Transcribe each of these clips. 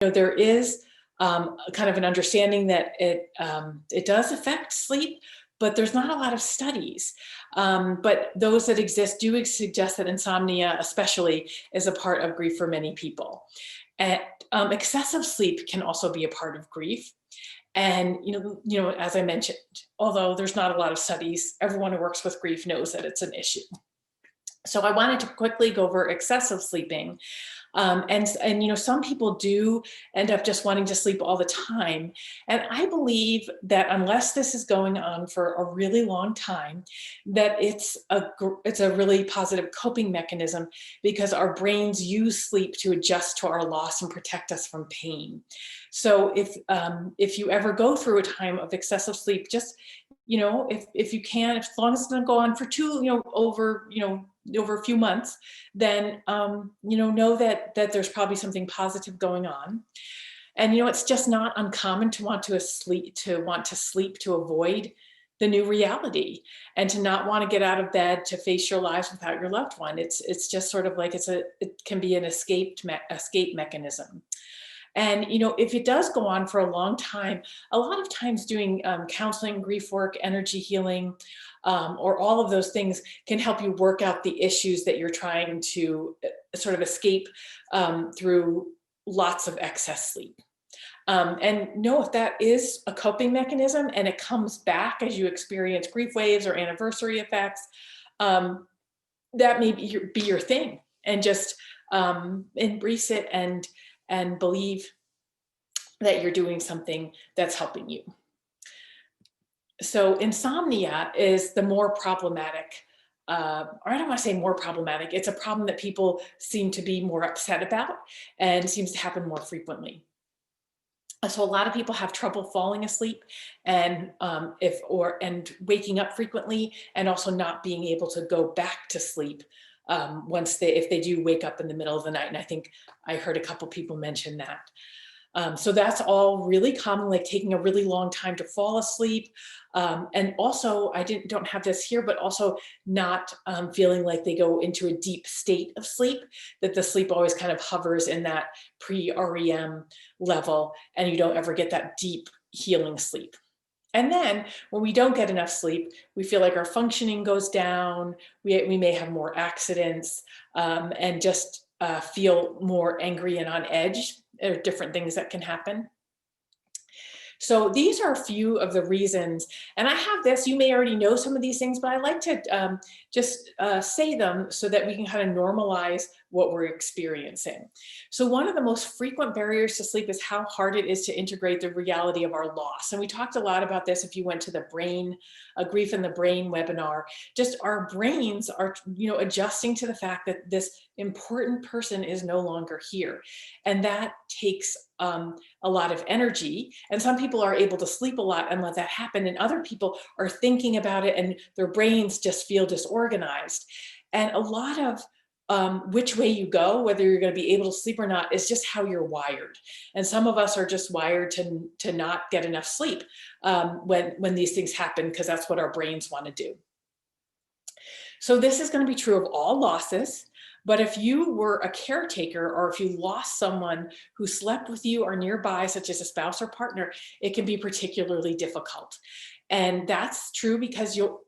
there is kind of an understanding that it does affect sleep, but there's not a lot of studies. But those that exist do suggest that insomnia, especially, is a part of grief for many people. And excessive sleep can also be a part of grief. And as I mentioned, although there's not a lot of studies, everyone who works with grief knows that it's an issue. So I wanted to quickly go over excessive sleeping. And some people do end up just wanting to sleep all the time. And I believe that unless this is going on for a really long time, that it's a really positive coping mechanism, because our brains use sleep to adjust to our loss and protect us from pain. So if you ever go through a time of excessive sleep, just if you can, as long as it doesn't go on for over a few months, then know that there's probably something positive going on. And it's just not uncommon to want to sleep to avoid the new reality, and to not want to get out of bed to face your lives without your loved one. It's just sort of like it can be an escape mechanism. And if it does go on for a long time, a lot of times doing counseling, grief work, energy healing, or all of those things can help you work out the issues that you're trying to sort of escape through lots of excess sleep. And know if that is a coping mechanism and it comes back as you experience grief waves or anniversary effects, that may be your thing, and just embrace it and believe that you're doing something that's helping you. So insomnia is the more problematic, or I don't want to say more problematic, it's a problem that people seem to be more upset about and seems to happen more frequently. So a lot of people have trouble falling asleep and waking up frequently, and also not being able to go back to sleep if they do wake up in the middle of the night. And I think I heard a couple people mention that. So that's all really common, like taking a really long time to fall asleep. And also, I don't have this here, but also not feeling like they go into a deep state of sleep, that the sleep always kind of hovers in that pre-REM level, and you don't ever get that deep healing sleep. And then when we don't get enough sleep, we feel like our functioning goes down. We may have more accidents, and just feel more angry and on edge. There are different things that can happen. So these are a few of the reasons, and I have this, you may already know some of these things, but I like to just say them so that we can kind of normalize what we're experiencing. So one of the most frequent barriers to sleep is how hard it is to integrate the reality of our loss. And we talked a lot about this if you went to the Grief in the Brain webinar. Just our brains are, adjusting to the fact that this important person is no longer here. And that takes a lot of energy. And some people are able to sleep a lot and let that happen. And other people are thinking about it and their brains just feel disorganized. And a lot of which way you go, whether you're going to be able to sleep or not, is just how you're wired. And some of us are just wired to not get enough sleep when these things happen, because that's what our brains want to do. So this is going to be true of all losses. But if you were a caretaker, or if you lost someone who slept with you or nearby, such as a spouse or partner, it can be particularly difficult. And that's true because you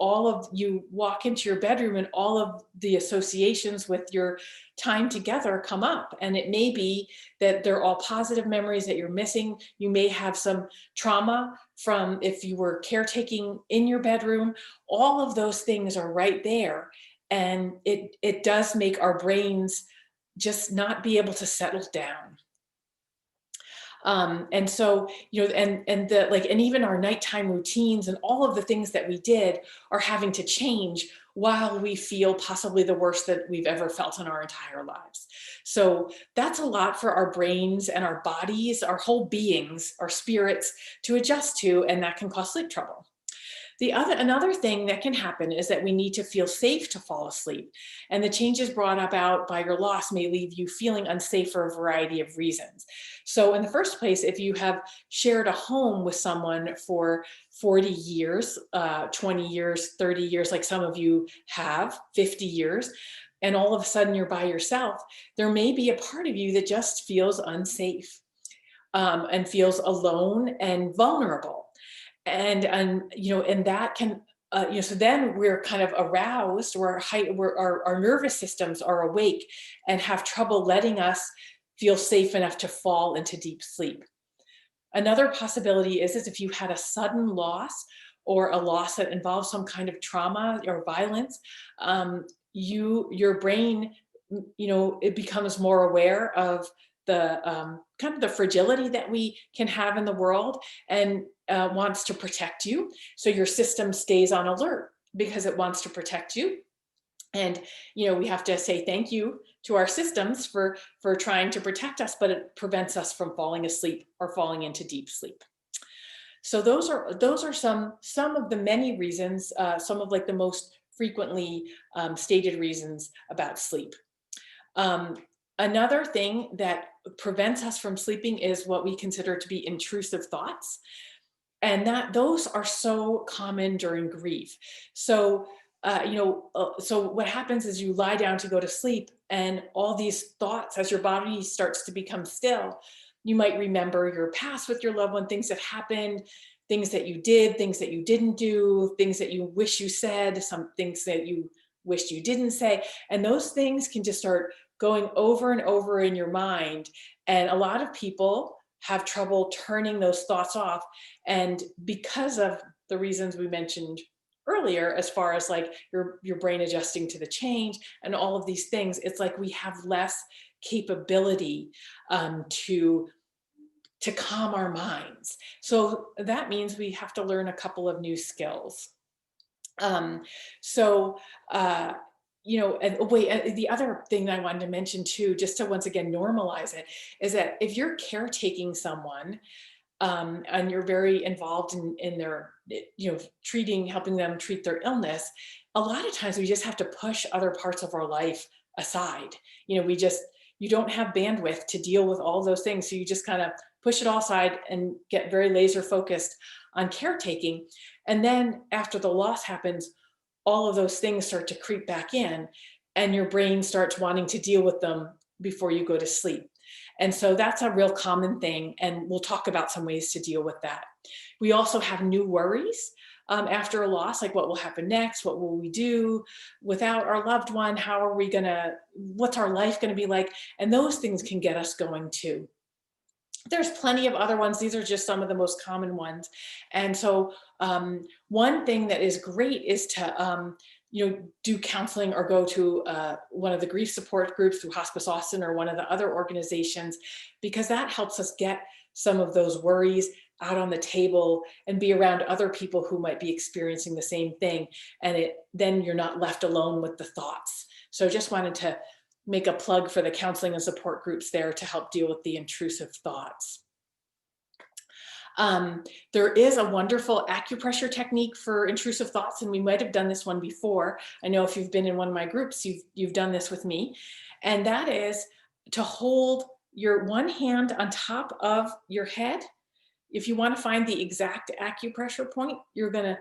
walk into your bedroom and all of the associations with your time together come up. And it may be that they're all positive memories that you're missing. You may have some trauma from if you were caretaking in your bedroom. All of those things are right there. And it does make our brains just not be able to settle down. And so, and even our nighttime routines and all of the things that we did are having to change while we feel possibly the worst that we've ever felt in our entire lives. So that's a lot for our brains and our bodies, our whole beings, our spirits to adjust to, and that can cause sleep trouble. Another thing that can happen is that we need to feel safe to fall asleep. And the changes brought about by your loss may leave you feeling unsafe for a variety of reasons. So in the first place, if you have shared a home with someone for 40 years, 20 years, 30 years, like some of you have, 50 years, and all of a sudden you're by yourself, there may be a part of you that just feels unsafe. and feels alone and vulnerable. And that can, so then we're kind of aroused, our nervous systems are awake and have trouble letting us feel safe enough to fall into deep sleep. Another possibility is if you had a sudden loss or a loss that involves some kind of trauma or violence, your brain, it becomes more aware of the kind of the fragility that we can have in the world, and wants to protect you. So your system stays on alert because it wants to protect you. And we have to say thank you to our systems for trying to protect us, but it prevents us from falling asleep or falling into deep sleep. So those are some of the many reasons, some of like the most frequently stated reasons about sleep. um, Another thing that prevents us from sleeping is what we consider to be intrusive thoughts, and that those are so common during grief. So what happens is you lie down to go to sleep, and all these thoughts, as your body starts to become still, you might remember your past with your loved one, things that happened, things that you did, things that you didn't do, things that you wish you said, some things that you wished you didn't say. And those things can just start going over and over in your mind. And a lot of people have trouble turning those thoughts off. And because of the reasons we mentioned earlier, as far as like your brain adjusting to the change and all of these things, it's like we have less capability to calm our minds. So that means we have to learn a couple of new skills. Um, so, and the other thing I wanted to mention too, just to once again normalize it, is that if you're caretaking someone, and you're very involved in their, helping them treat their illness, a lot of times we just have to push other parts of our life aside. You don't have bandwidth to deal with all those things. So you just kind of push it all aside and get very laser focused on caretaking. And then after the loss happens, all of those things start to creep back in, and your brain starts wanting to deal with them before you go to sleep. And so that's a real common thing. And we'll talk about some ways to deal with that. We also have new worries after a loss, like what will happen next? What will we do without our loved one? What's our life going to be like? And those things can get us going too. There's plenty of other ones. These are just some of the most common ones. And so one thing that is great is to do counseling or go to one of the grief support groups through Hospice Austin or one of the other organizations, because that helps us get some of those worries out on the table and be around other people who might be experiencing the same thing. And then you're not left alone with the thoughts. So just wanted to make a plug for the counseling and support groups there to help deal with the intrusive thoughts. There is a wonderful acupressure technique for intrusive thoughts, and we might have done this one before. I know if you've been in one of my groups, you've done this with me. And that is to hold your one hand on top of your head. If you want to find the exact acupressure point, you're going to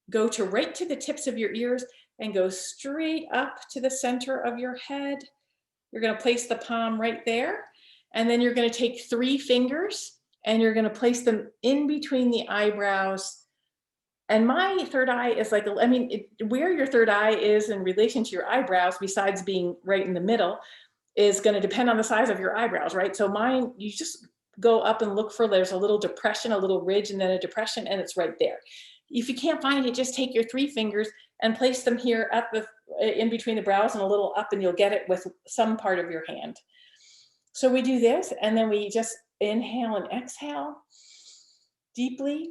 go right to the tips of your ears and go straight up to the center of your head. You're going to place the palm right there. And then you're going to take 3 fingers and you're going to place them in between the eyebrows. And my third eye is like, where your third eye is in relation to your eyebrows, besides being right in the middle, is going to depend on the size of your eyebrows, right? So mine, you just go up and look there's a little depression, a little ridge, and then a depression, and it's right there. If you can't find it, just take your 3 fingers and place them here in between the brows and a little up, and you'll get it with some part of your hand. So we do this, and then we just inhale and exhale deeply.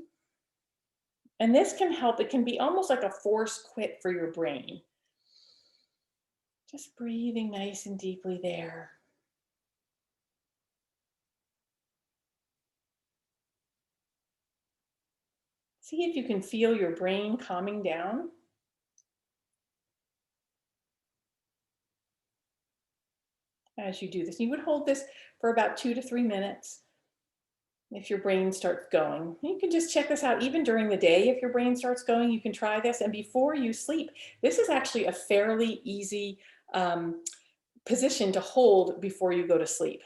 And this can help. It can be almost like a force quit for your brain. Just breathing nice and deeply there. See if you can feel your brain calming down. As you do this, you would hold this for about 2 to 3 minutes. If your brain starts going, you can just check this out even during the day. If your brain starts going, you can try this. And before you sleep, this is actually a fairly easy position to hold before you go to sleep.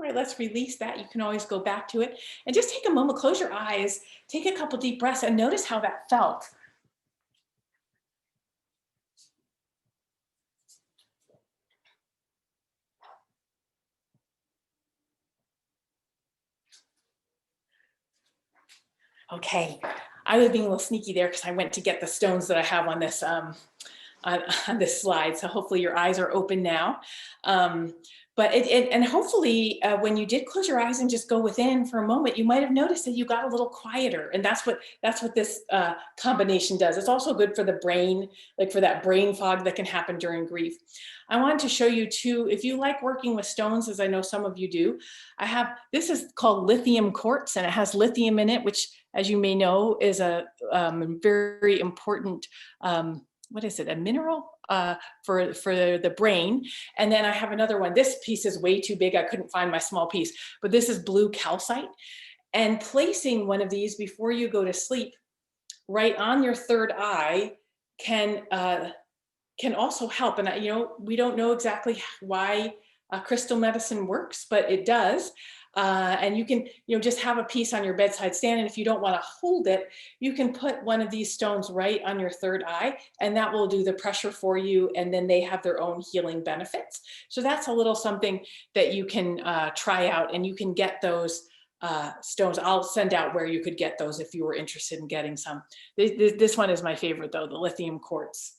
All right, let's release that. You can always go back to it and just take a moment, close your eyes, take a couple deep breaths and notice how that felt. Okay, I was being a little sneaky there because I went to get the stones that I have on this on this slide. So hopefully your eyes are open now. Um, but and hopefully when you did close your eyes and just go within for a moment, you might have noticed that you got a little quieter. And that's what this combination does. It's also good for the brain, like for that brain fog that can happen during grief. I wanted to show you too, if you like working with stones, as I know some of you do, this is called lithium quartz and it has lithium in it, which as you may know is a very important what is it, a mineral for the brain. And then I have another one. This piece is way too big. I couldn't find my small piece, but this is blue calcite. And placing one of these before you go to sleep, right on your third eye, can also help. And we don't know exactly why crystal medicine works, but it does. And you can, just have a piece on your bedside stand. And if you don't want to hold it, you can put one of these stones right on your third eye, and that will do the pressure for you. And then they have their own healing benefits. So that's a little something that you can try out, and you can get those stones. I'll send out where you could get those if you were interested in getting some. This one is my favorite though, the lithium quartz.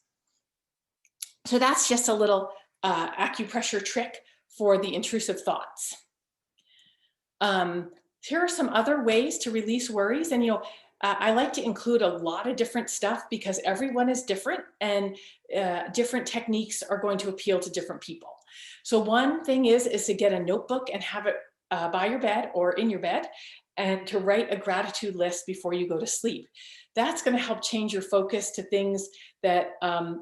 So that's just a little acupressure trick for the intrusive thoughts. Here are some other ways to release worries. And, I like to include a lot of different stuff because everyone is different and different techniques are going to appeal to different people. So one thing is to get a notebook and have it by your bed or in your bed, and to write a gratitude list before you go to sleep. That's going to help change your focus to things that,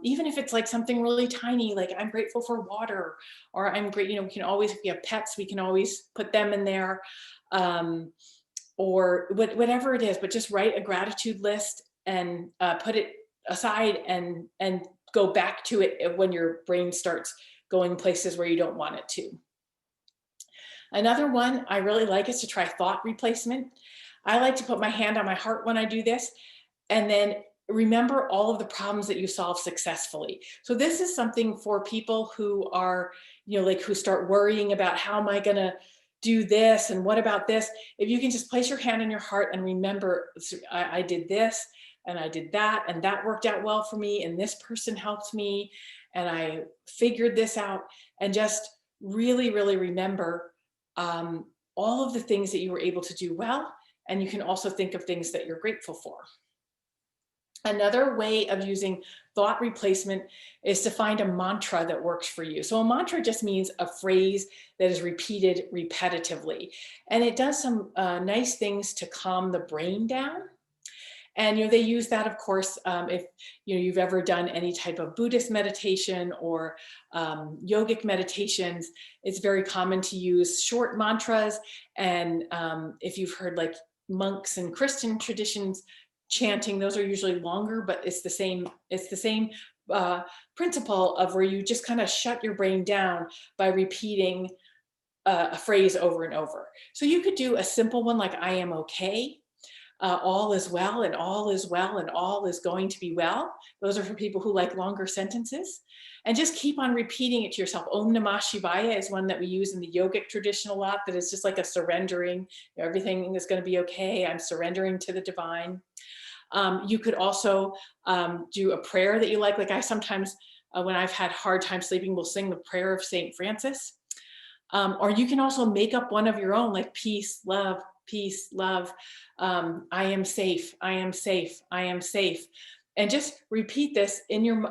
even if it's like something really tiny, like I'm grateful for water, or I'm great, we can always, if you have pets, we can always put them in there, or whatever it is, but just write a gratitude list and put it aside and go back to it when your brain starts going places where you don't want it to. Another one I really like is to try thought replacement. I like to put my hand on my heart when I do this, and then remember all of the problems that you solved successfully. So this is something for people who are, who start worrying about, how am I gonna do this and what about this? If you can just place your hand on your heart and remember, I did this and I did that, and that worked out well for me, and this person helped me, and I figured this out, and just really, really remember all of the things that you were able to do well. And you can also think of things that you're grateful for. Another way of using thought replacement is to find a mantra that works for you. So a mantra just means a phrase that is repeated repetitively. And it does some nice things to calm the brain down. And they use that, of course, if you've ever done any type of Buddhist meditation or yogic meditations, it's very common to use short mantras. And if you've heard like monks and Christian traditions chanting, those are usually longer, but it's the same principle of where you just kind of shut your brain down by repeating a phrase over and over. So you could do a simple one like I am okay. All is well, and all is well, and all is going to be well. Those are for people who like longer sentences. And just keep on repeating it to yourself. Om Namah Shivaya is one that we use in the yogic tradition a lot, that is just like a surrendering. Everything is going to be okay. I'm surrendering to the divine. You could also do a prayer that you like. Like I sometimes, when I've had hard time sleeping, will sing the prayer of Saint Francis. Or you can also make up one of your own, like peace, love, peace, love. I am safe, I am safe, I am safe. And just repeat this in your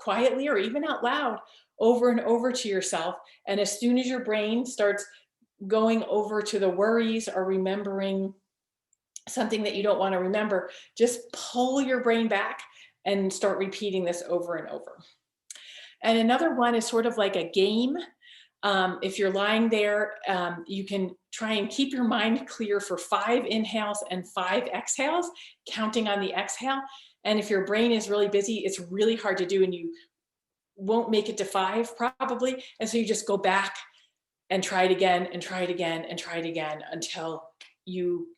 quietly or even out loud over and over to yourself. And as soon as your brain starts going over to the worries or remembering something that you don't want to remember, just pull your brain back and start repeating this over and over. And another one is sort of like a game. If you're lying there, you can try and keep your mind clear for 5 inhales and 5 exhales, counting on the exhale. And if your brain is really busy, it's really hard to do, and you won't make it to 5 probably. And so you just go back and try it again and try it again and try it again until you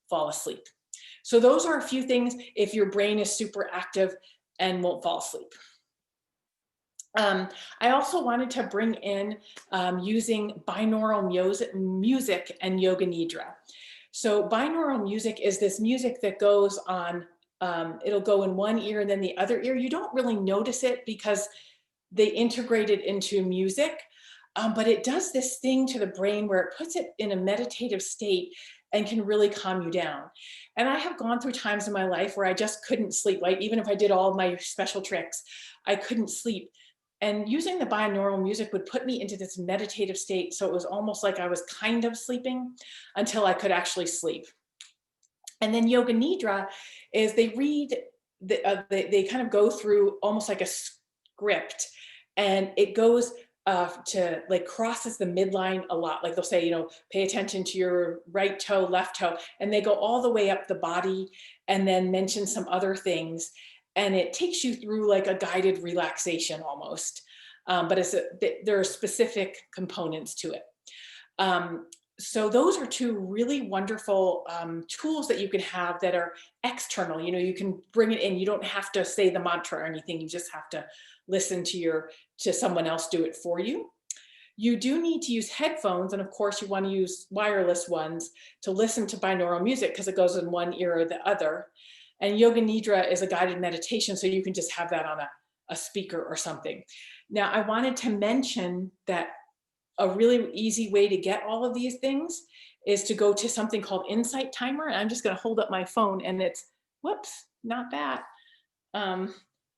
fall asleep. So those are a few things if your brain is super active and won't fall asleep. I also wanted to bring in using binaural music and yoga nidra. So binaural music is this music that goes on, it'll go in one ear and then the other ear. You don't really notice it because they integrate it into music, but it does this thing to the brain where it puts it in a meditative state and can really calm you down. And I have gone through times in my life where I just couldn't sleep. Like even if I did all my special tricks, I couldn't sleep. And using the binaural music would put me into this meditative state. So it was almost like I was kind of sleeping until I could actually sleep. And then yoga nidra is they read, they kind of go through almost like a script, and it goes to like crosses the midline a lot. Like they'll say, you know, pay attention to your right toe, left toe, and they go all the way up the body and then mention some other things. And it takes you through like a guided relaxation almost. But there are specific components to it. So those are two really wonderful tools that you can have that are external. You know, you can bring it in. You don't have to say the mantra or anything. You just have to listen to someone else do it for you. You do need to use headphones, and of course you want to use wireless ones to listen to binaural music because it goes in one ear or the other. And yoga nidra is a guided meditation, so you can just have that on a speaker or something. Now, I wanted to mention that a really easy way to get all of these things is to go to something called Insight Timer. And I'm just going to hold up my phone, and it's, whoops, not that.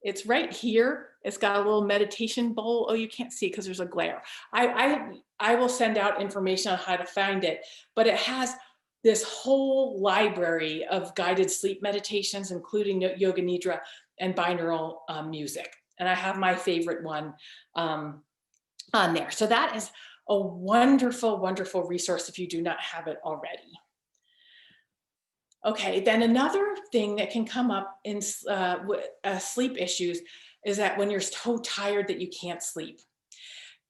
It's right here. It's got a little meditation bowl. Oh, you can't see because there's a glare. I will send out information on how to find it, but it has this whole library of guided sleep meditations, including yoga nidra and binaural music. And I have my favorite one on there. So that is a wonderful, wonderful resource if you do not have it already. Okay, then another thing that can come up in sleep issues is that when you're so tired that you can't sleep.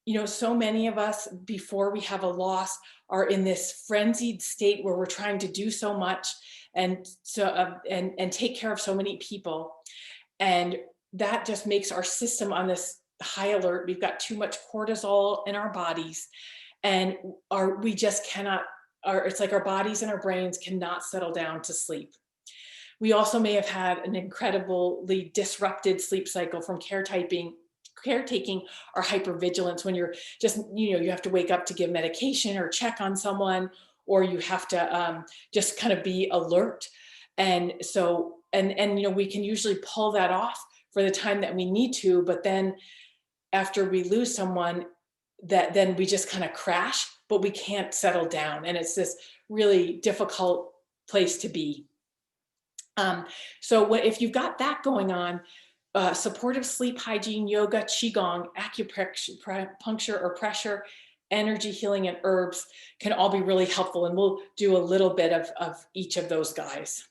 You know, so many of us before we have a loss are in this frenzied state where we're trying to do so much and and take care of so many people, and that just makes our system on this high alert. We've got too much cortisol in our bodies, and we just cannot. It's like our bodies and our brains cannot settle down to sleep. We also may have had an incredibly disrupted sleep cycle from caretaking or hypervigilance, when you're just, you know, you have to wake up to give medication or check on someone, or you have to just kind of be alert. And so, and you know, we can usually pull that off for the time that we need to, but then after we lose someone, then we just kind of crash, but we can't settle down. And it's this really difficult place to be. So if you've got that going on, supportive sleep hygiene, yoga, qigong, acupuncture or pressure, energy healing, and herbs can all be really helpful. And we'll do a little bit of each of those guys.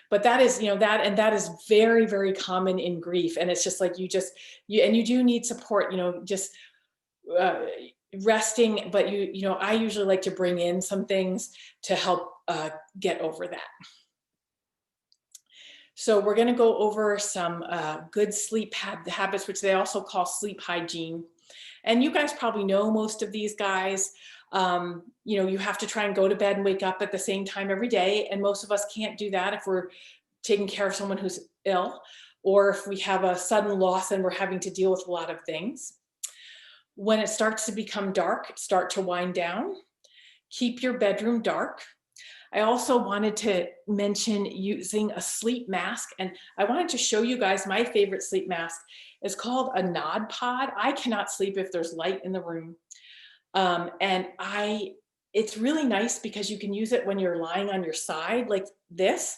But that is, you know, that is very, very common in grief. And it's just like you do need support, you know, just resting. But you know, I usually like to bring in some things to help get over that. So we're going to go over some good sleep habits, which they also call sleep hygiene. And you guys probably know most of these guys. You know, you have to try and go to bed and wake up at the same time every day. And most of us can't do that if we're taking care of someone who's ill, or if we have a sudden loss and we're having to deal with a lot of things. When it starts to become dark, start to wind down. Keep your bedroom dark. I also wanted to mention using a sleep mask, and I wanted to show you guys my favorite sleep mask. It's called a Nod Pod. I cannot sleep if there's light in the room. It's really nice because you can use it when you're lying on your side like this,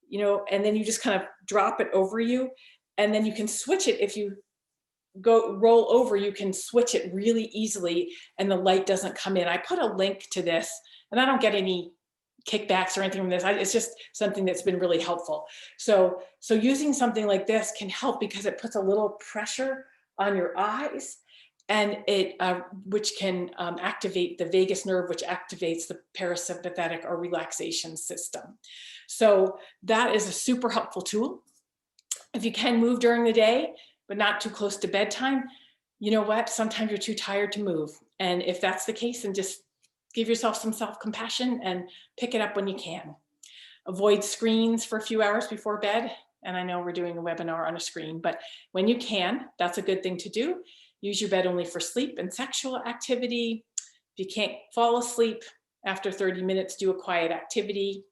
you know, and then you just kind of drop it over you, and then you can switch it. If you roll over, you can switch it really easily and the light doesn't come in. I put a link to this, and I don't get any kickbacks or anything from this. It's just something that's been really helpful. So using something like this can help because it puts a little pressure on your eyes, and it which can activate the vagus nerve, which activates the parasympathetic or relaxation system. So that is a super helpful tool. If you can move during the day, but not too close to bedtime, you know what? Sometimes you're too tired to move. And if that's the case, then just give yourself some self-compassion and pick it up when you can. Avoid screens for a few hours before bed. And I know we're doing a webinar on a screen, but when you can, that's a good thing to do. Use your bed only for sleep and sexual activity. If you can't fall asleep after 30 minutes, do a quiet activity.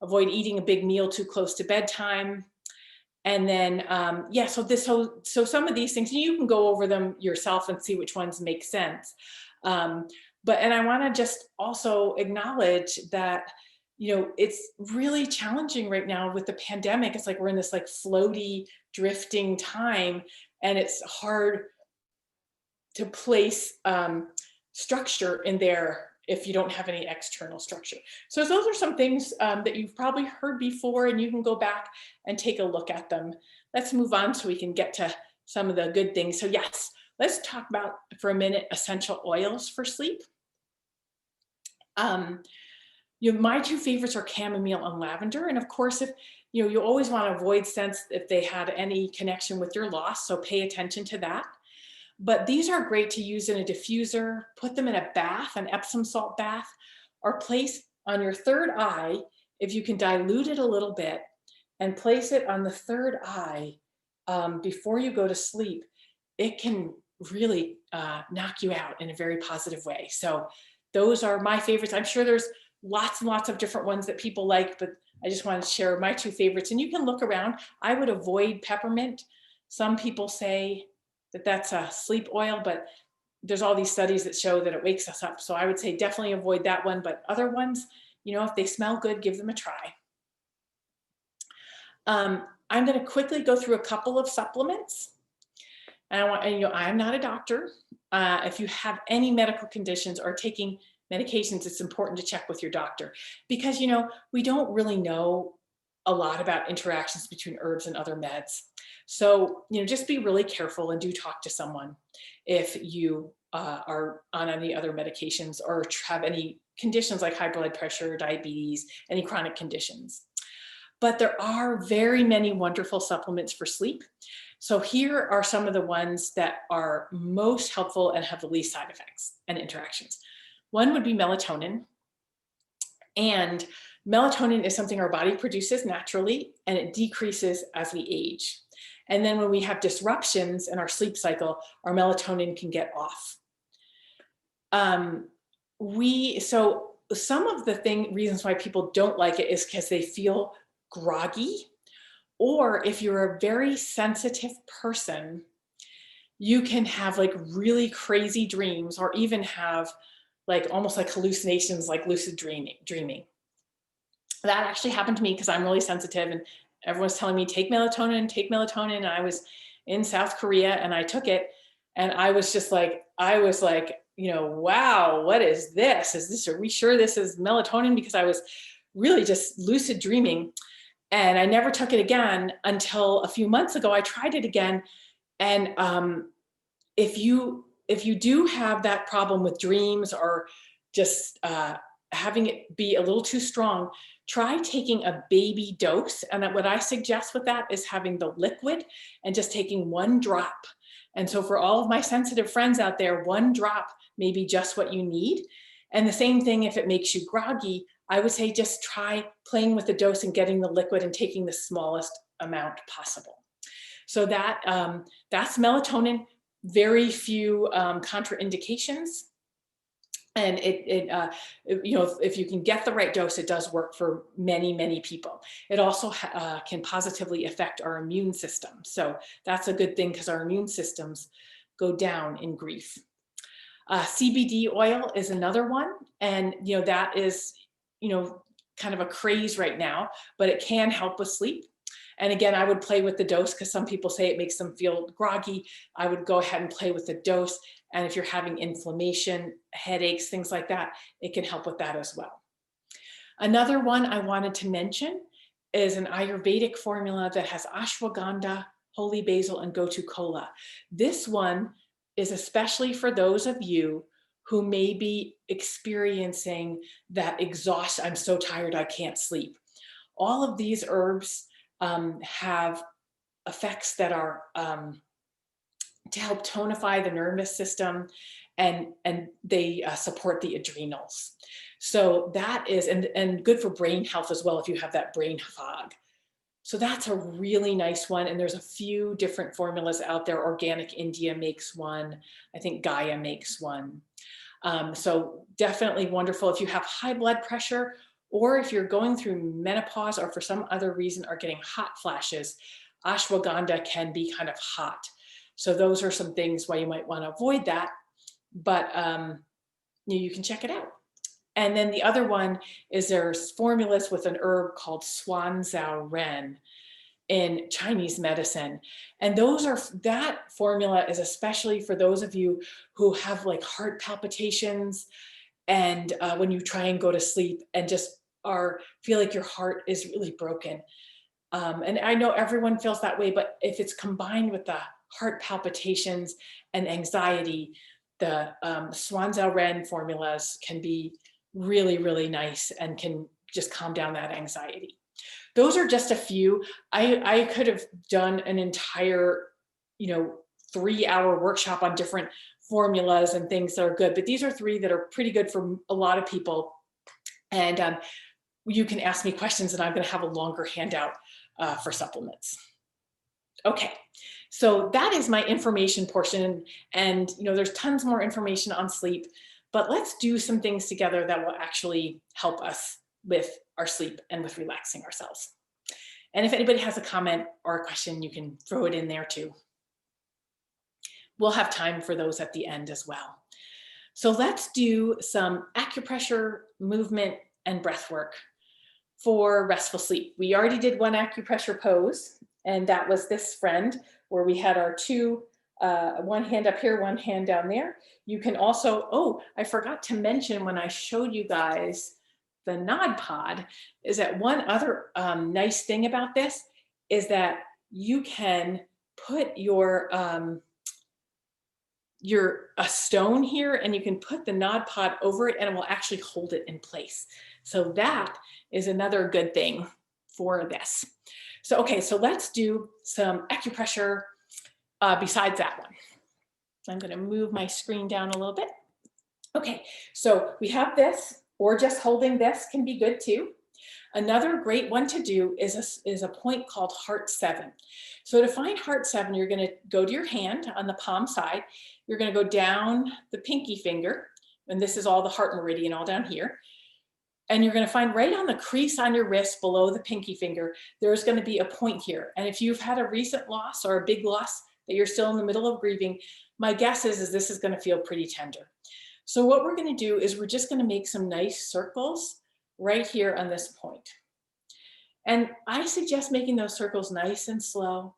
Avoid eating a big meal too close to bedtime. And then, yeah, so some of these things, you can go over them yourself and see which ones make sense. And I want to just also acknowledge that, you know, it's really challenging right now with the pandemic. It's like we're in this like floaty, drifting time, and it's hard to place structure in there if you don't have any external structure. So those are some things that you've probably heard before, and you can go back and take a look at them. Let's move on so we can get to some of the good things. So yes, let's talk about for a minute essential oils for sleep. My two favorites are chamomile and lavender. And of course, if you always want to avoid scents if they had any connection with your loss, so pay attention to that. But these are great to use in a diffuser, put them in a bath, an Epsom salt bath, or place on your third eye. If you can dilute it a little bit and place it on the third eye before you go to sleep, it can really knock you out in a very positive way. So those are my favorites. I'm sure there's lots and lots of different ones that people like, but I just wanted to share my two favorites. And you can look around. I would avoid peppermint. Some people say that that's a sleep oil, but there's all these studies that show that it wakes us up. So I would say definitely avoid that one, but other ones, if they smell good, give them a try. I'm going to quickly go through a couple of supplements. And I'm not a doctor. If you have any medical conditions or taking medications, it's important to check with your doctor because, we don't really know a lot about interactions between herbs and other meds. So, just be really careful and do talk to someone if you are on any other medications or have any conditions like high blood pressure, diabetes, any chronic conditions. But there are very many wonderful supplements for sleep. So here are some of the ones that are most helpful and have the least side effects and interactions. One would be melatonin. And melatonin is something our body produces naturally, and it decreases as we age. And then when we have disruptions in our sleep cycle, our melatonin can get off. So some of the reasons why people don't like it is because they feel groggy, or if you're a very sensitive person, you can have like really crazy dreams or even have like almost like hallucinations, like lucid dreaming. That actually happened to me because I'm really sensitive, and everyone's telling me take melatonin. And I was in South Korea and I took it, and I was like, wow, what is this? Are we sure this is melatonin? Because I was really just lucid dreaming. And I never took it again until a few months ago. I tried it again. And if you do have that problem with dreams or just having it be a little too strong, try taking a baby dose. And what I suggest with that is having the liquid and just taking one drop. And so for all of my sensitive friends out there, one drop may be just what you need. And the same thing, if it makes you groggy, I would say just try playing with the dose and getting the liquid and taking the smallest amount possible. So that's melatonin. Very few contraindications. And if you can get the right dose, it does work for many, many people. It also can positively affect our immune system. So that's a good thing because our immune systems go down in grief. CBD oil is another one. And, that is, kind of a craze right now, but it can help with sleep. And again, I would play with the dose because some people say it makes them feel groggy. I would go ahead and play with the dose. And if you're having inflammation, headaches, things like that, it can help with that as well. Another one I wanted to mention is an Ayurvedic formula that has ashwagandha, holy basil, and gotu kola. This one is especially for those of you who may be experiencing that exhaust. I'm so tired, I can't sleep. All of these herbs have effects that are to help tonify the nervous system, and they support the adrenals. So that is, and good for brain health as well if you have that brain fog. So that's a really nice one. And there's a few different formulas out there. Organic India makes one. I think Gaia makes one. So definitely wonderful if you have high blood pressure, or if you're going through menopause, or for some other reason are getting hot flashes. Ashwagandha can be kind of hot. So those are some things why you might want to avoid that, but you can check it out. And then the other one is there's formulas with an herb called Swanzhao Ren in Chinese medicine. And that formula is especially for those of you who have like heart palpitations, and when you try and go to sleep and just feel like your heart is really broken. And I know everyone feels that way, but if it's combined with the heart palpitations and anxiety, the Swanzhao Ren formulas can be really, really nice and can just calm down that anxiety. Those are just a few. I could have done an entire, 3-hour workshop on different formulas and things that are good, but these are 3 that are pretty good for a lot of people. And you can ask me questions, and I'm going to have a longer handout for supplements. Okay, so that is my information portion, and there's tons more information on sleep, but let's do some things together that will actually help us with our sleep and with relaxing ourselves. And if anybody has a comment or a question, you can throw it in there too. We'll have time for those at the end as well. So let's do some acupressure, movement, and breath work for restful sleep. We already did one acupressure pose, and that was this friend where we had our one hand up here, one hand down there. You can also, I forgot to mention when I showed you guys the Nod Pod, is that one other nice thing about this is that you can put a stone here, and you can put the Nod Pod over it, and it will actually hold it in place. So that is another good thing for this. So, okay, so let's do some acupressure besides that one. I'm going to move my screen down a little bit. Okay, so we have this, or just holding this can be good too. Another great one to do is a point called Heart 7. So to find Heart 7, you're going to go to your hand on the palm side. You're going to go down the pinky finger, and this is all the heart meridian all down here. And you're going to find right on the crease on your wrist below the pinky finger, there's going to be a point here. And if you've had a recent loss or a big loss that you're still in the middle of grieving, my guess is this is going to feel pretty tender. So what we're going to do is we're just going to make some nice circles right here on this point. And I suggest making those circles nice and slow.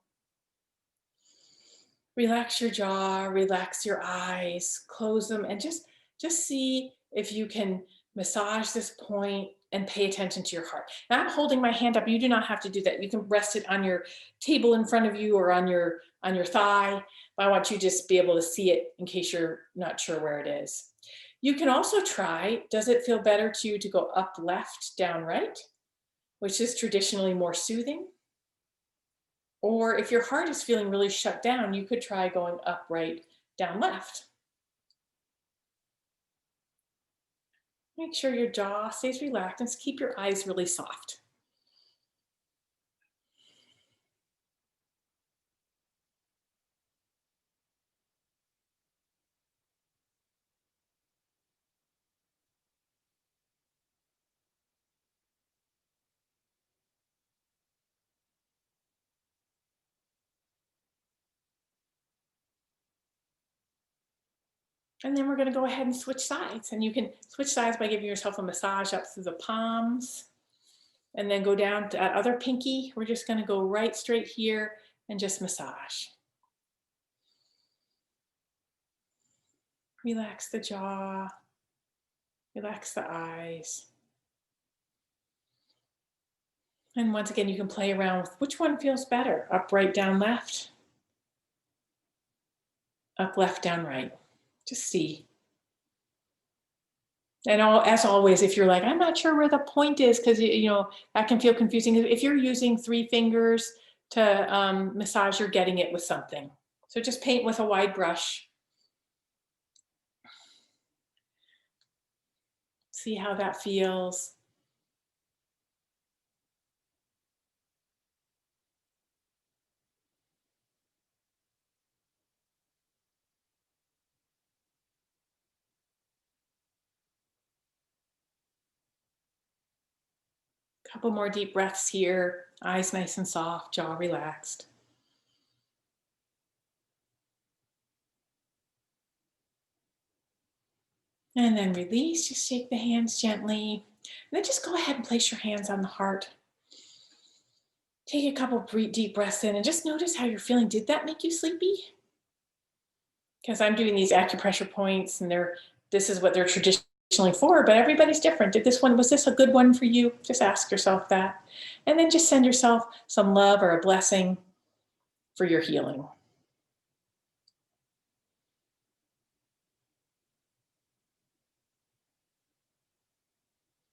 Relax your jaw, relax your eyes, close them, and just see if you can massage this point and pay attention to your heart. Now I'm holding my hand up. You do not have to do that. You can rest it on your table in front of you or on your thigh. But I want you to just be able to see it in case you're not sure where it is. You can also try, does it feel better to you to go up left, down right, which is traditionally more soothing? Or if your heart is feeling really shut down, you could try going up right, down left. Make sure your jaw stays relaxed and keep your eyes really soft. And then we're going to go ahead and switch sides. And you can switch sides by giving yourself a massage up through the palms. And then go down to that other pinky. We're just going to go right straight here and just massage. Relax the jaw. Relax the eyes. And once again, you can play around with which one feels better, up, right, down, left. Up, left, down, right. Just see. And as always, if you're like, I'm not sure where the point is, because you know that can feel confusing. If you're using 3 fingers to massage, you're getting it with something. So just paint with a wide brush. See how that feels. Couple more deep breaths here. Eyes nice and soft, jaw relaxed. And then release, just shake the hands gently. And then just go ahead and place your hands on the heart. Take a couple deep breaths in and just notice how you're feeling. Did that make you sleepy? Because I'm doing these acupressure points and this is what they're traditionally for, but everybody's different. Was this a good one for you? Just ask yourself that. And then just send yourself some love or a blessing for your healing.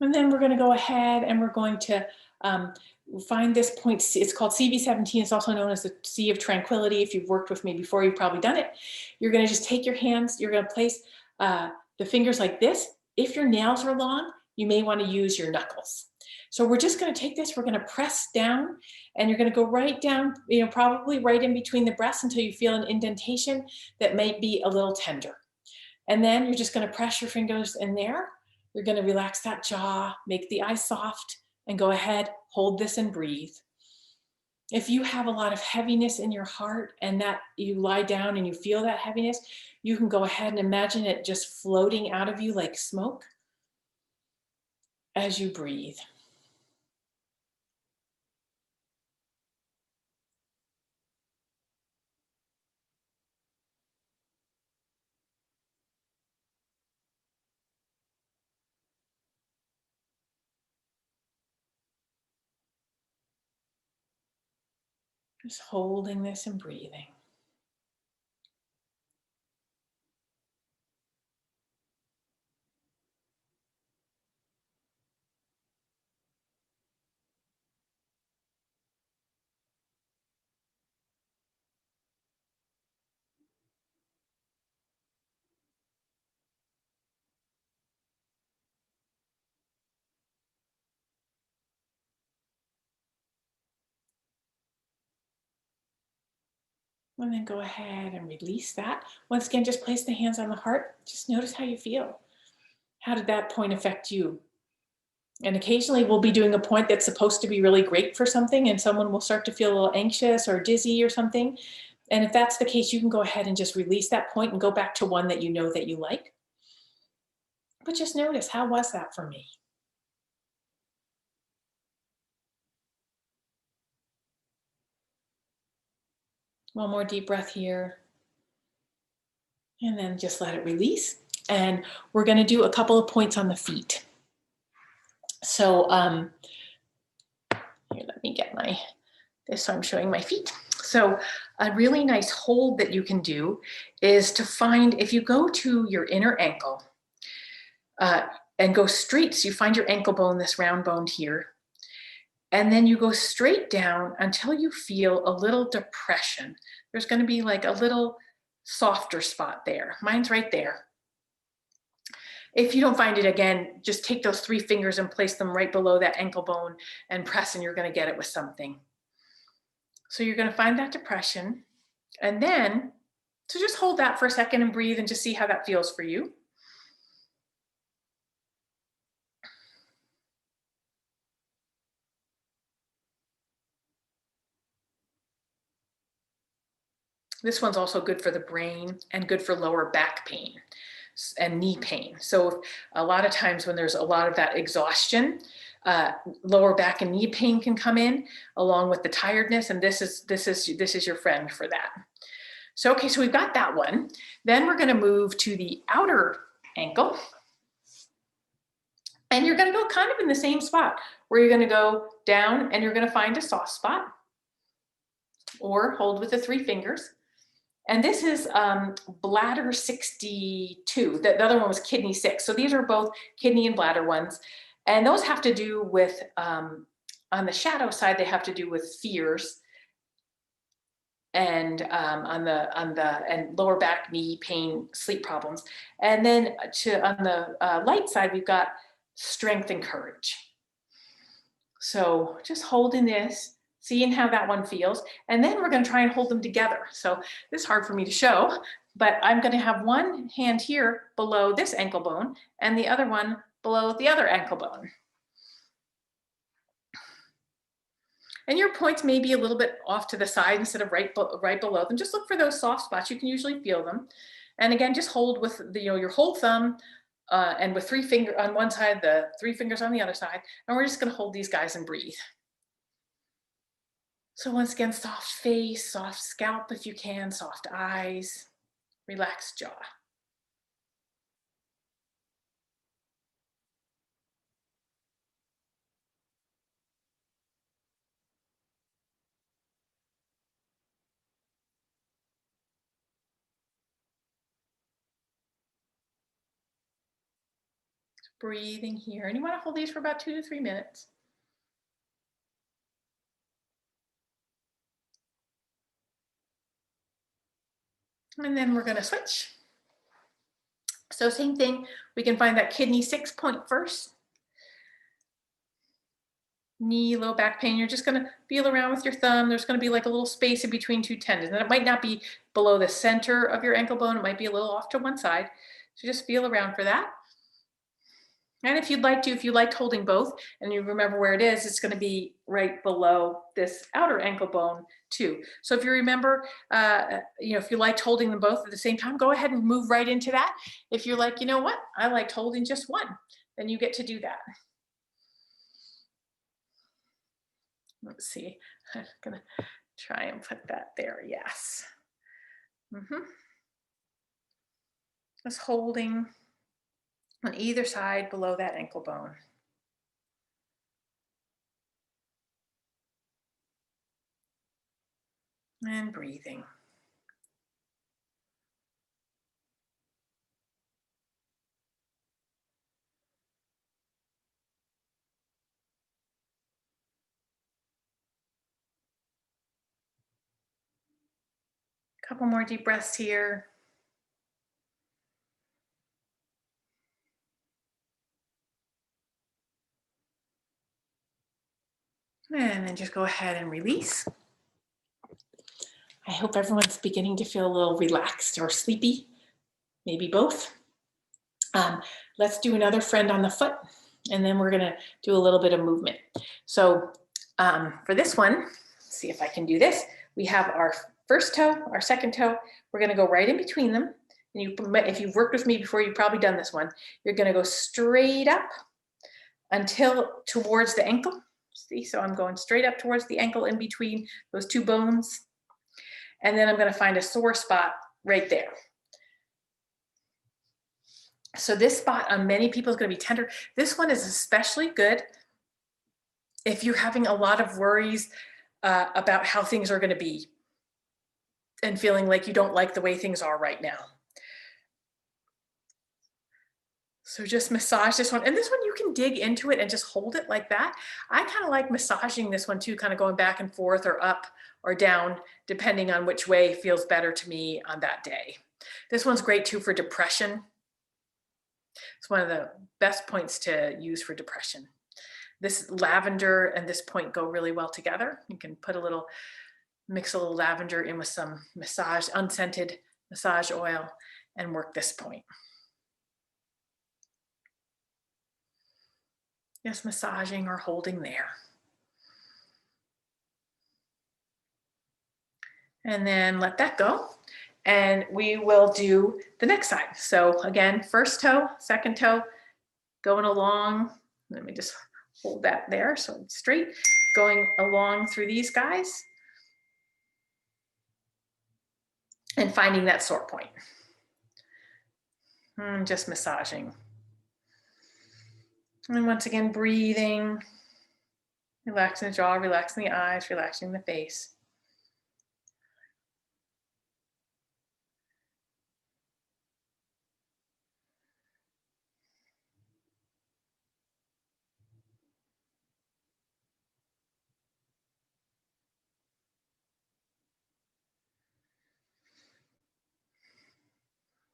And then we're going to go ahead and we're going to find this point. It's called CV17. It's also known as the Sea of Tranquility. If you've worked with me before, you've probably done it. You're going to just take your hands. You're going to place the fingers like this. If your nails are long, you may want to use your knuckles. So we're just going to take this. We're going to press down, and you're going to go right down, probably right in between the breasts until you feel an indentation that might be a little tender. And then you're just going to press your fingers in there. You're going to relax that jaw, make the eyes soft, and go ahead, hold this and breathe. If you have a lot of heaviness in your heart and that you lie down and you feel that heaviness, you can go ahead and imagine it just floating out of you like smoke as you breathe. Just holding this and breathing. And then go ahead and release that. Once again, just place the hands on the heart. Just notice how you feel. How did that point affect you? And occasionally we'll be doing a point that's supposed to be really great for something, and someone will start to feel a little anxious or dizzy or something. And if that's the case, you can go ahead and just release that point and go back to one that you know that you like. But just notice, how was that for me? One more deep breath here. And then just let it release. And we're going to do a couple of points on the feet. So here, let me get this, so I'm showing my feet. So a really nice hold that you can do is to find, if you go to your inner ankle and go straight, so you find your ankle bone, this round bone here, and then you go straight down until you feel a little depression. There's going to be like a little softer spot there. Mine's right there. If you don't find it, again, just take those 3 fingers and place them right below that ankle bone and press, and you're going to get it with something. So you're going to find that depression, and then, so just hold that for a second and breathe and just see how that feels for you. This one's also good for the brain and good for lower back pain and knee pain. So a lot of times when there's a lot of that exhaustion, lower back and knee pain can come in along with the tiredness, and this is your friend for that. So okay, so we've got that one. Then we're going to move to the outer ankle, and you're going to go kind of in the same spot where you're going to go down and you're going to find a soft spot, or hold with the 3 fingers. And this is bladder 62. The other one was kidney 6. So these are both kidney and bladder ones. And those have to do with, on the shadow side, they have to do with fears. And on the and lower back, knee pain, sleep problems. And then on the light side, we've got strength and courage. So just holding this, seeing how that one feels, and then we're going to try and hold them together. So this is hard for me to show, but I'm going to have one hand here below this ankle bone and the other one below the other ankle bone. And your points may be a little bit off to the side instead of right below them. Just look for those soft spots. You can usually feel them. And again, just hold with your whole thumb and with 3 fingers on one side, the 3 fingers on the other side. And we're just going to hold these guys and breathe. So once again, soft face, soft scalp if you can, soft eyes, relaxed jaw. Breathing here. And you want to hold these for about 2 to 3 minutes. And then we're going to switch. So same thing, we can find that kidney 6 point first. Knee, low back pain, you're just going to feel around with your thumb. There's going to be like a little space in between 2 tendons. And it might not be below the center of your ankle bone. It might be a little off to one side. So just feel around for that. And if you'd like to, if you liked holding both and you remember where it is, it's going to be right below this outer ankle bone too. So if you remember, if you liked holding them both at the same time, go ahead and move right into that. If you're like, you know what, I liked holding just one, then you get to do that. Let's see, I'm going to try and put that there. Yes. Just holding on either side below that ankle bone. And breathing. Couple more deep breaths here. And then just go ahead and release. I hope everyone's beginning to feel a little relaxed or sleepy, maybe both. Let's do another friend on the foot, and then we're gonna do a little bit of movement. So for this one, let's see if I can do this. We have our first toe, our second toe. We're gonna go right in between them. And if you've worked with me before, you've probably done this one. You're gonna go straight up until towards the ankle. See, so I'm going straight up towards the ankle in between those 2 bones. And then I'm going to find a sore spot right there. So this spot on many people is going to be tender. This one is especially good if you're having a lot of worries about how things are going to be and feeling like you don't like the way things are right now. So just massage this one. And this one, you can dig into it and just hold it like that. I kind of like massaging this one too, kind of going back and forth or up or down, depending on which way feels better to me on that day. This one's great too for depression. It's one of the best points to use for depression. This lavender and this point go really well together. You can mix a little lavender in with some unscented massage oil and work this point. Just massaging or holding there. And then let that go. And we will do the next side. So again, first toe, second toe, going along. Let me just hold that there so it's straight. Going along through these guys. And finding that sore point. Just massaging. And once again, breathing, relaxing the jaw, relaxing the eyes, relaxing the face.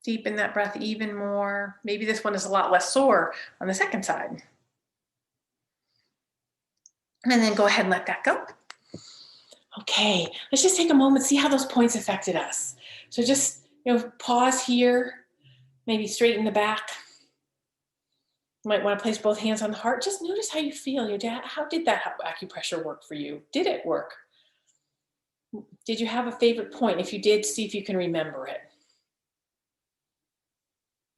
Deepen that breath even more. Maybe this one is a lot less sore on the second side. And then go ahead and let that go. Okay, let's just take a moment, see how those points affected us. So just, pause here, maybe straighten the back. You might want to place both hands on the heart. Just notice how you feel. How did that acupressure work for you? Did it work? Did you have a favorite point? If you did, see if you can remember it.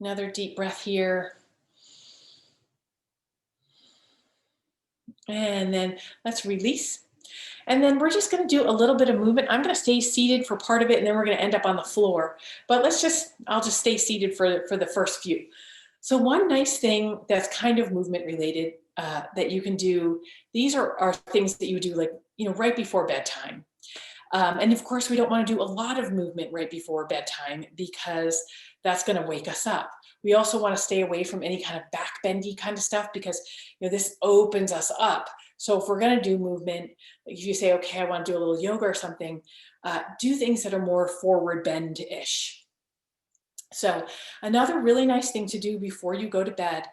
Another deep breath here. And then let's release. And then we're just going to do a little bit of movement. I'm going to stay seated for part of it, and then we're going to end up on the floor. But I'll just stay seated for the first few. So one nice thing that's kind of movement related that you can do, these are things that you do right before bedtime. And of course, we don't want to do a lot of movement right before bedtime because that's going to wake us up. We also want to stay away from any kind of back bendy kind of stuff because this opens us up. So if we're going to do movement, if you say, okay, I want to do a little yoga or something, do things that are more forward bend-ish. So another really nice thing to do before you go to bed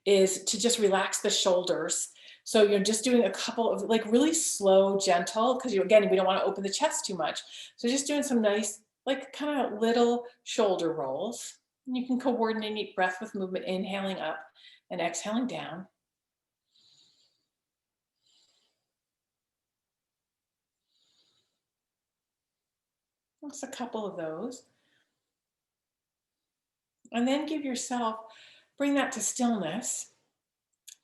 is to just relax the shoulders. So you're just doing a couple of really slow, gentle, because we don't want to open the chest too much. So just doing some nice, kind of little shoulder rolls. And you can coordinate breath with movement, inhaling up and exhaling down. Just a couple of those. And then bring that to stillness.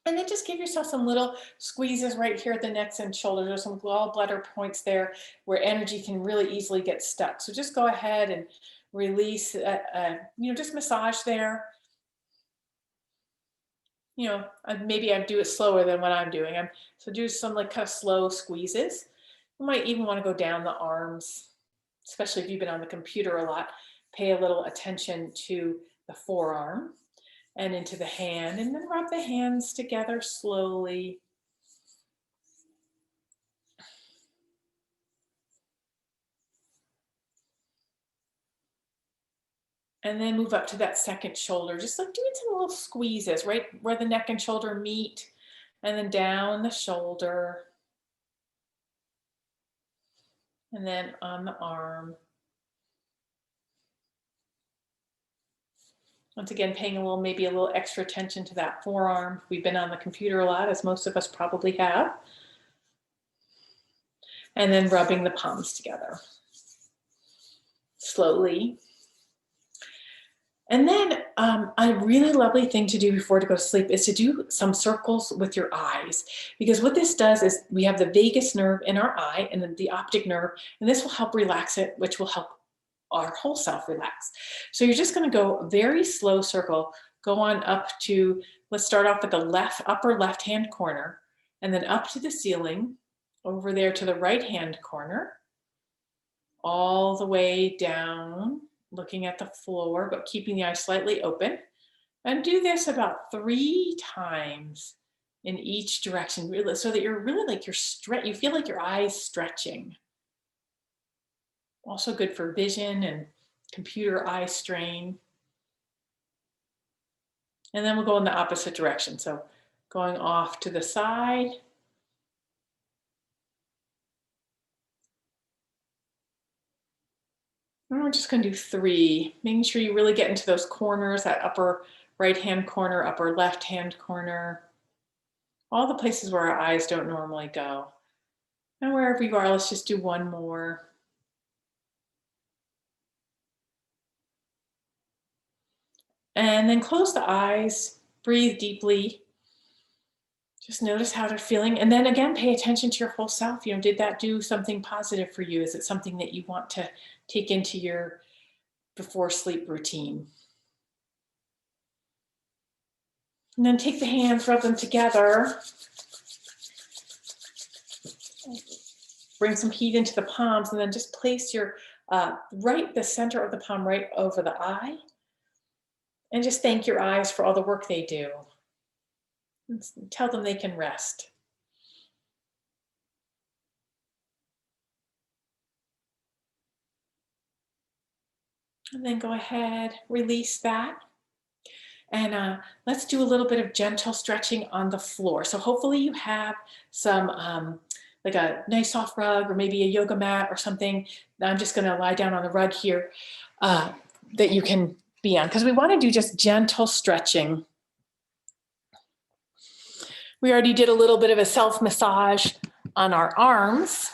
And then just give yourself some little squeezes right here at the necks and shoulders. There's some gallbladder points there where energy can really easily get stuck. So just go ahead and release, just massage there. Maybe I do it slower than what I'm doing. So do some kind of slow squeezes. You might even want to go down the arms, especially if you've been on the computer a lot. Pay a little attention to the forearm and into the hand, and then rub the hands together slowly. And then move up to that second shoulder, just doing some little squeezes right where the neck and shoulder meet, and then down the shoulder, and then on the arm. Once again, paying maybe a little extra attention to that forearm. We've been on the computer a lot, as most of us probably have. And then rubbing the palms together. Slowly. And then a really lovely thing to do before to go to sleep is to do some circles with your eyes. Because what this does is we have the vagus nerve in our eye and then the optic nerve, and this will help relax it, which will help our whole self relax. So you're just going to go very slow circle, go on up to, let's start off at the upper left hand corner, and then up to the ceiling, over there to the right hand corner, all the way down, looking at the floor, but keeping the eyes slightly open. And do this about 3 times in each direction, really, so that you're really you feel like your eyes stretching. Also good for vision and computer eye strain. And then we'll go in the opposite direction. So going off to the side. And we're just going to do 3, making sure you really get into those corners, that upper right-hand corner, upper left-hand corner, all the places where our eyes don't normally go. And wherever you are, let's just do 1 more. And then close the eyes, breathe deeply. Just notice how they're feeling. And then again, pay attention to your whole self. Did that do something positive for you? Is it something that you want to take into your before sleep routine? And then take the hands, rub them together. Bring some heat into the palms, and then just place your the center of the palm right over the eye. And just thank your eyes for all the work they do. Tell them they can rest. And then go ahead, release that. And let's do a little bit of gentle stretching on the floor. So hopefully you have some like a nice soft rug or maybe a yoga mat or something. I'm just going to lie down on the rug here that you can be on, because we want to do just gentle stretching. We already did a little bit of a self massage on our arms,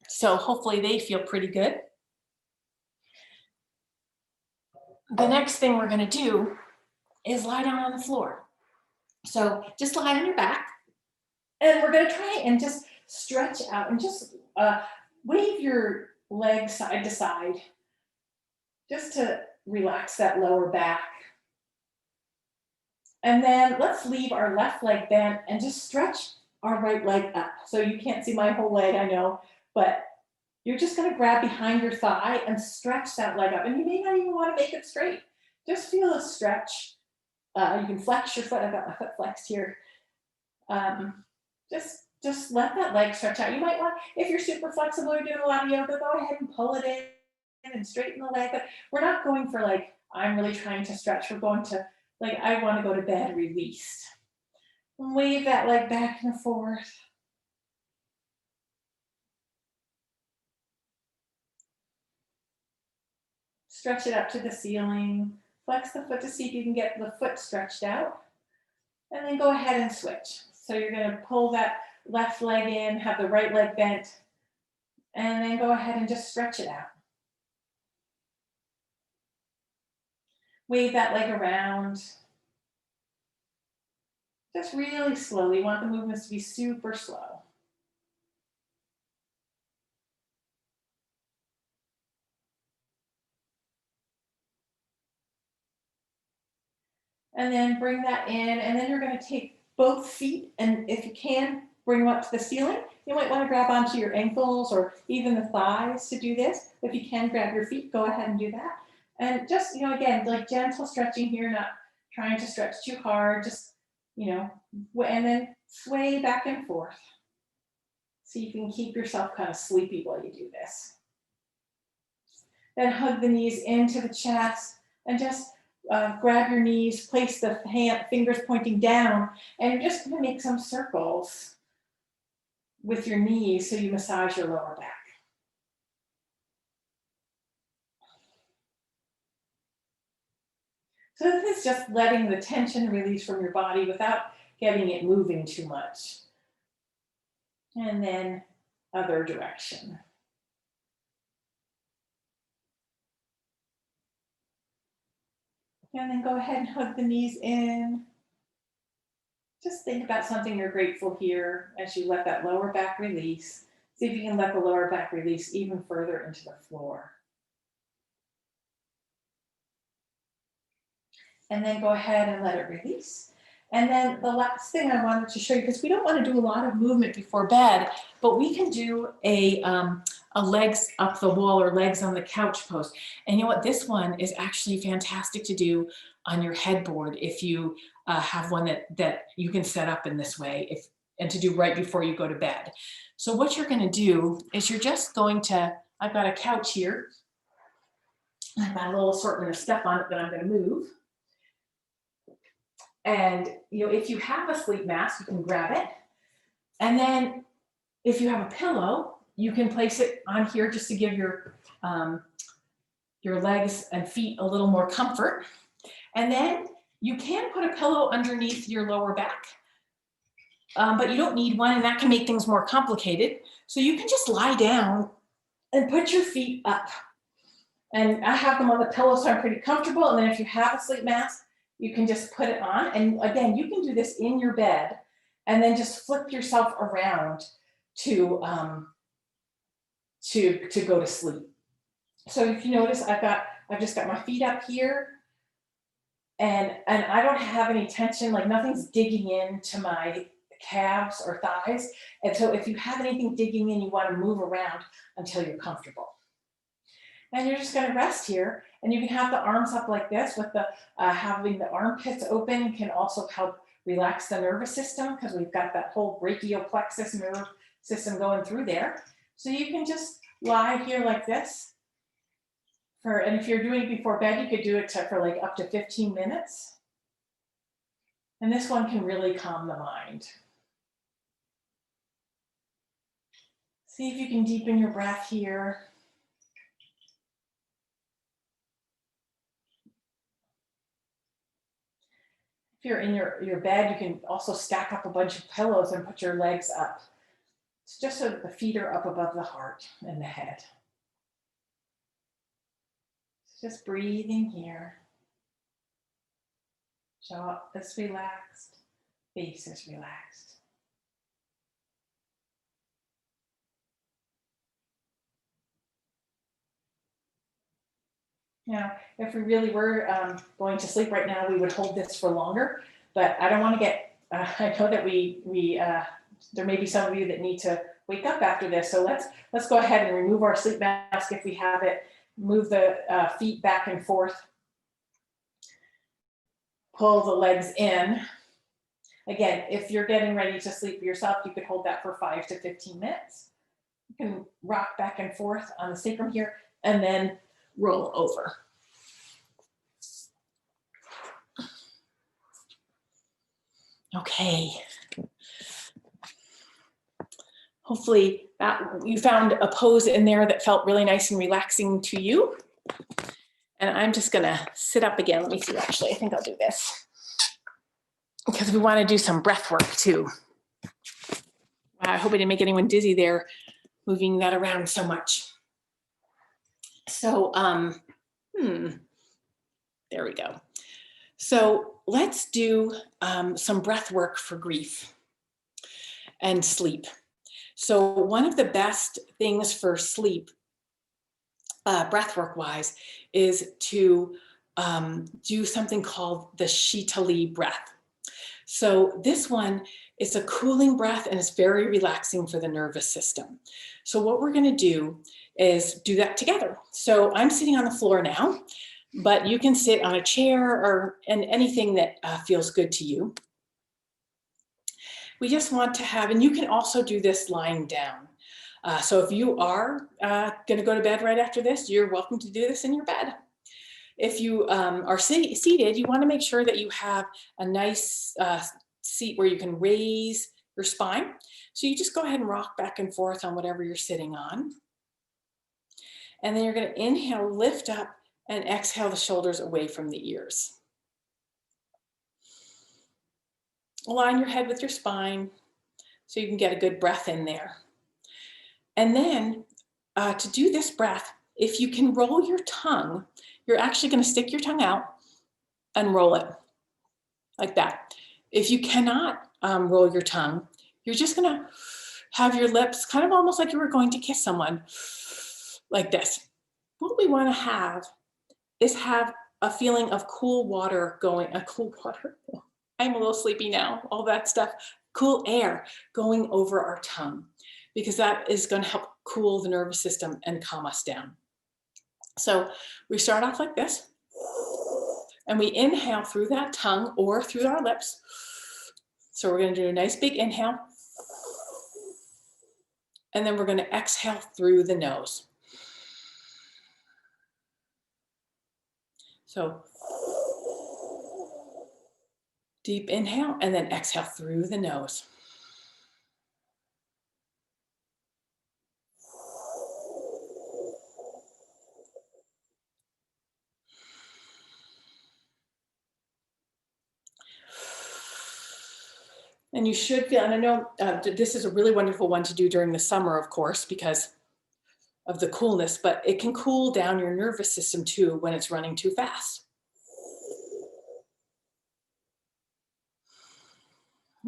so hopefully they feel pretty good. The next thing we're going to do is lie down on the floor. So just lie on your back, and we're going to try and just stretch out and just wave your legs side to side just to relax that lower back. And then let's leave our left leg bent and just stretch our right leg up. So you can't see my whole leg, I know, but you're just going to grab behind your thigh and stretch that leg up. And you may not even want to make it straight. Just feel a stretch. You can flex your foot. I've got my foot flexed here. Just let that leg stretch out. You might want, if you're super flexible, you're doing a lot of yoga, go ahead and pull it in and straighten the leg. But we're not going for like, I'm really trying to stretch. We're going to like, I want to go to bed released. Wave that leg back and forth. Stretch it up to the ceiling. Flex the foot to see if you can get the foot stretched out. And then go ahead and switch. So you're going to pull that left leg in, have the right leg bent, and then go ahead and just stretch it out. Wave that leg around. Just really slowly. You want the movements to be super slow. And then bring that in, and then you're going to take both feet, and if you can, bring them up to the ceiling. You might want to grab onto your ankles or even the thighs to do this. If you can grab your feet, go ahead and do that. And just, you know, again, like gentle stretching here, not trying to stretch too hard, just, you know, and then sway back and forth. So you can keep yourself kind of sleepy while you do this. Then hug the knees into the chest and just grab your knees, place the fingers pointing down, and you're just going to make some circles with your knees so you massage your lower back. So this is just letting the tension release from your body without getting it moving too much. And then other direction. And then go ahead and hug the knees in. Just think about something you're grateful here as you let that lower back release. See if you can let the lower back release even further into the floor. And then go ahead and let it release. And then the last thing I wanted to show you, because we don't want to do a lot of movement before bed, but we can do a legs up the wall or legs on the couch pose. And you know what? This one is actually fantastic to do on your headboard if you have one that you can set up in this way and to do right before you go to bed. So what you're going to do is you're just going to, I've got a couch here. I've got a little assortment of stuff on it that I'm going to move. And you know, if you have a sleep mask, you can grab it. And then if you have a pillow, you can place it on here just to give your legs and feet a little more comfort. And then you can put a pillow underneath your lower back, but you don't need one, and that can make things more complicated. So you can just lie down and put your feet up. And I have them on the pillow, so I'm pretty comfortable. And then if you have a sleep mask, you can just put it on. And again, you can do this in your bed and then just flip yourself around to go to sleep. So if you notice, I've just got my feet up here, and I don't have any tension, like nothing's digging into my calves or thighs. And so if you have anything digging in, you want to move around until you're comfortable. And you're just going to rest here, and you can have the arms up like this with the having the armpits open can also help relax the nervous system, because we've got that whole brachial plexus nerve system going through there. So you can just lie here like this, And if you're doing it before bed, you could do it for like up to 15 minutes. And this one can really calm the mind. See if you can deepen your breath here. If you're in your bed, you can also stack up a bunch of pillows and put your legs up. It's just so that the feet are up above the heart and the head. Just breathing here. Jaw is relaxed, face is relaxed. Now, if we really were going to sleep right now, we would hold this for longer, but I don't want to get, I know that there may be some of you that need to wake up after this, so let's go ahead and remove our sleep mask if we have it, move the feet back and forth, pull the legs in. Again, if you're getting ready to sleep yourself, you could hold that for 5 to 15 minutes. You can rock back and forth on the sacrum here, and then roll over. Okay. Hopefully that you found a pose in there that felt really nice and relaxing to you. And I'm just gonna sit up again. Let me see, actually, I think I'll do this because we wanna do some breath work too. Wow, I hope I didn't make anyone dizzy there, moving that around so much. So, there we go. So let's do some breath work for grief and sleep. So one of the best things for sleep, breath work wise, is to do something called the Shitali breath. So this one is a cooling breath and it's very relaxing for the nervous system. So what we're gonna do is do that together. So I'm sitting on the floor now, but you can sit on a chair or anything that feels good to you. We just want to have, and you can also do this lying down. So if you are gonna go to bed right after this, you're welcome to do this in your bed. If you are seated, you wanna make sure that you have a nice seat where you can raise your spine. So you just go ahead and rock back and forth on whatever you're sitting on. And then you're gonna inhale, lift up, and exhale the shoulders away from the ears. Align your head with your spine so you can get a good breath in there. And then to do this breath, if you can roll your tongue, you're actually going to stick your tongue out and roll it like that. If you cannot roll your tongue, you're just going to have your lips kind of almost like you were going to kiss someone like this. What we want to have is have a feeling of cool water going, I'm a little sleepy now, all that stuff, cool air going over our tongue, because that is going to help cool the nervous system and calm us down. So we start off like this, and we inhale through that tongue or through our lips. So we're going to do a nice big inhale, and then we're going to exhale through the nose. So deep inhale, and then exhale through the nose. And you should feel, and I know this is a really wonderful one to do during the summer, of course, because of the coolness, but it can cool down your nervous system too when it's running too fast.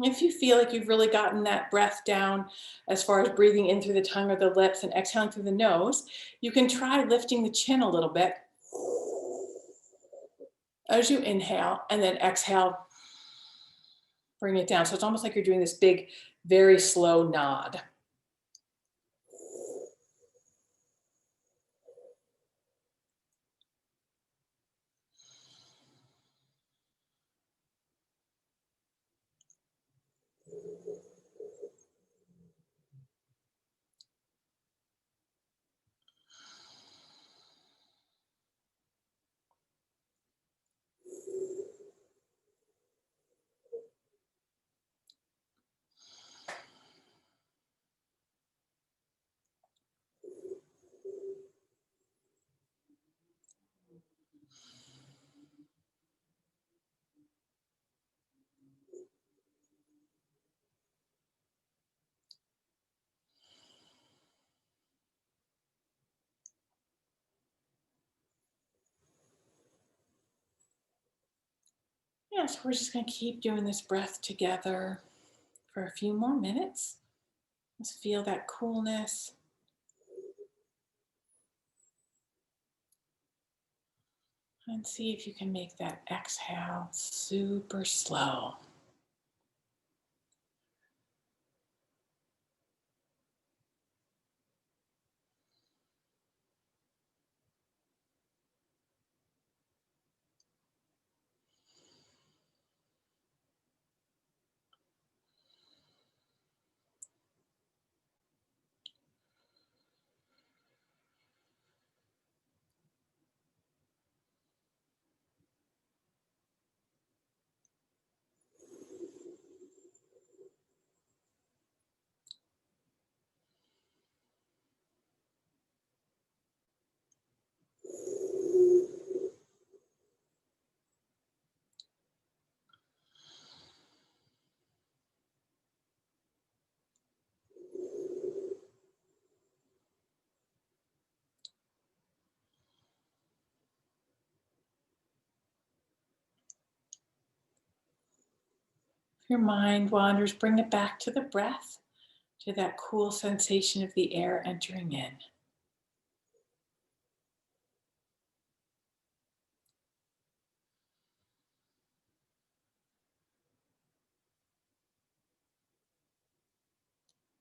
If you feel like you've really gotten that breath down as far as breathing in through the tongue or the lips and exhaling through the nose, you can try lifting the chin a little bit as you inhale, and then exhale, bring it down. So it's almost like you're doing this big, very slow nod. Yeah, so we're just going to keep doing this breath together for a few more minutes. Just feel that coolness. And see if you can make that exhale super slow. If your mind wanders, bring it back to the breath, to that cool sensation of the air entering in.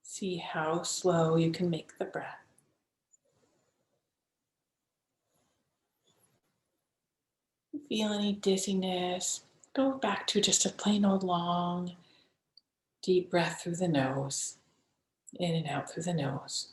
See how slow you can make the breath. Feel any dizziness, go back to just a plain old long, deep breath through the nose, in and out through the nose.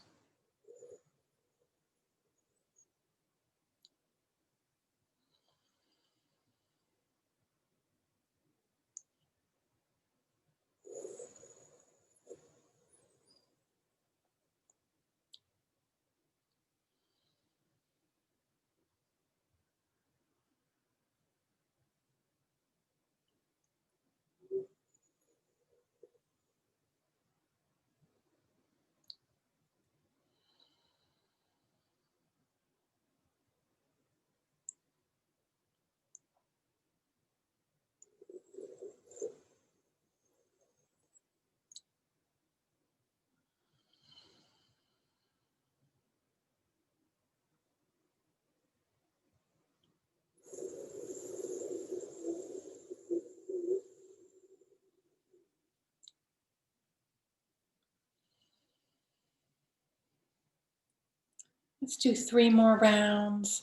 Let's do 3 more rounds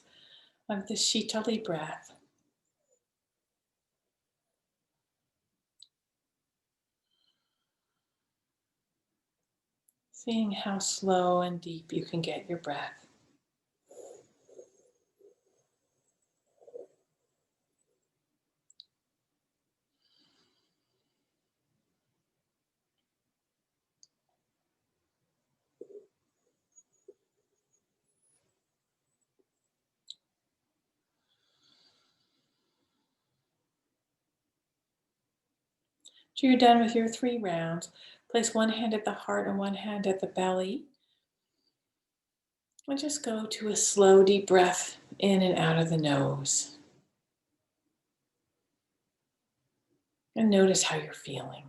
of the Shitali breath. Seeing how slow and deep you can get your breath. So you're done with your 3 rounds. Place one hand at the heart and one hand at the belly. And just go to a slow, deep breath in and out of the nose. And notice how you're feeling.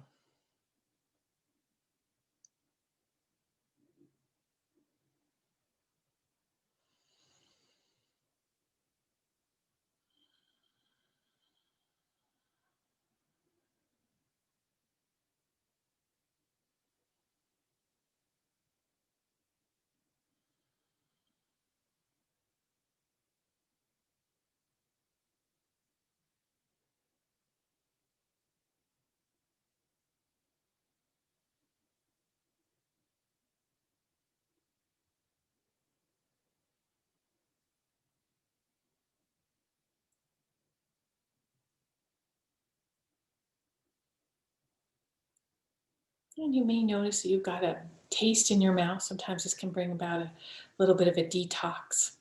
And you may notice that you've got a taste in your mouth. Sometimes this can bring about a little bit of a detox.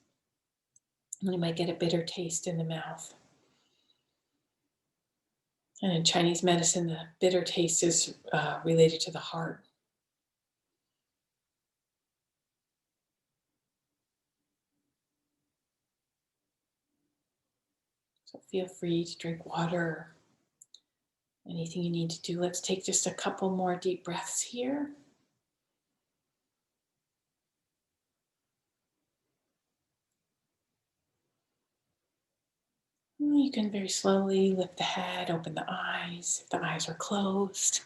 And you might get a bitter taste in the mouth. And in Chinese medicine, the bitter taste is related to the heart. So feel free to drink water, Anything you need to do, let's take just a couple more deep breaths here. You can very slowly lift the head, open the eyes if the eyes are closed.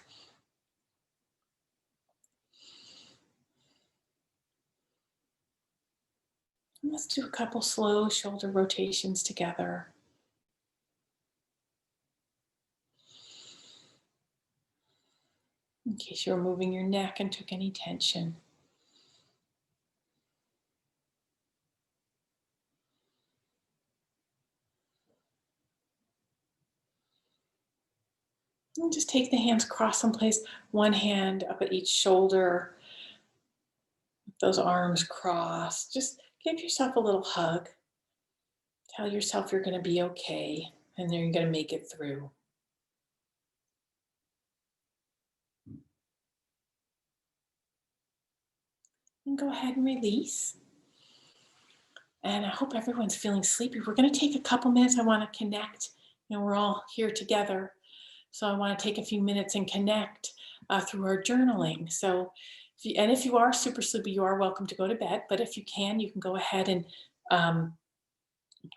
And let's do a couple slow shoulder rotations together. In case you were moving your neck and took any tension. And just take the hands, cross them, place one hand up at each shoulder, those arms crossed. Just give yourself a little hug. Tell yourself you're going to be okay and then you're going to make it through. And go ahead and release. And I hope everyone's feeling sleepy. We're going to take a couple minutes. I want to connect. We're all here together. So I want to take a few minutes and connect through our journaling. So, if you are super sleepy, you are welcome to go to bed. But if you can go ahead and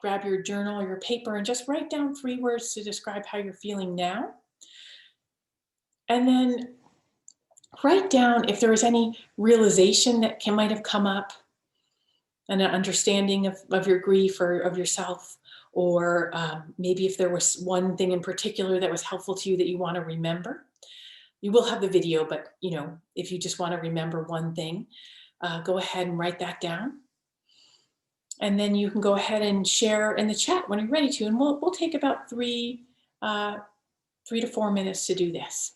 grab your journal or your paper and just write down 3 words to describe how you're feeling now. And then write down if there was any realization that might have come up, and an understanding of your grief or of yourself, or maybe if there was one thing in particular that was helpful to you that you want to remember. You will have the video, but if you just want to remember one thing, go ahead and write that down. And then you can go ahead and share in the chat when you're ready to, and we'll take about 3 to 4 minutes to do this.